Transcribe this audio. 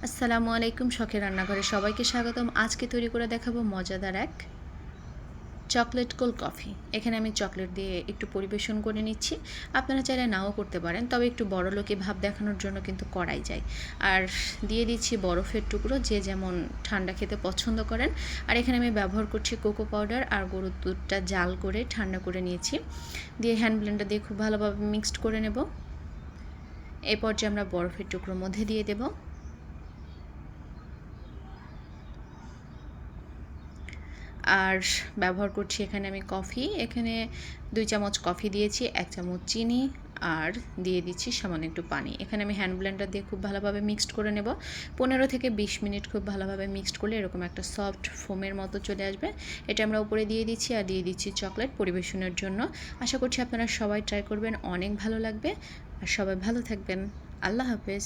আসসালামু আলাইকুম, শখের রান্নাঘরে সবাইকে স্বাগতম। আজকে তৈরি করে দেখাবো মজাদার এক চকলেট কোল্ড কফি। এখানে আমি চকলেট দিয়ে একটু পরিবেশন করে নিচ্ছি। আপনারা চাইলে নাও করতে পারেন, তবে একটু বড়লোকি ভাব দেখানোর জন্য কিন্তু করাই যায়। আর দিয়ে দিচ্ছি বরফের টুকরো, যে যেমন ঠান্ডা খেতে পছন্দ করেন। আর এখানে আমি ব্যবহার করছি কোকো পাউডার আর গরুর দুধটা জাল করে ঠান্ডা করে নিয়েছি। দিয়ে হ্যান্ড ব্লেন্ডার দিয়ে খুব ভালোভাবে মিক্সড করে নেব। এই পর্যায়ে আমরা বরফের টুকরোর মধ্যে দিয়ে দেব। আর ব্যবহার করছি এখানে আমি কফি। এখানে 2 চামচ কফি দিয়েছি, 1 চামচ চিনি আর দিয়ে দিচ্ছি সামান্য একটু পানি। এখানে আমি হ্যান্ড ব্লেন্ডার দিয়ে খুব ভালোভাবে মিক্সড করে নেব। 15 থেকে 20 মিনিট খুব ভালোভাবে মিক্সড করলে এরকম একটা সফট ফোমের মতো চলে আসবে। এটা আমরা উপরে দিয়ে দিচ্ছি আর দিয়ে দিচ্ছি চকলেট পরিবেশনের জন্য। আশা করছি আপনারা সবাই ট্রাই করবেন, অনেক ভালো লাগবে। আর সবাই ভালো থাকবেন। আল্লাহ হাফেজ।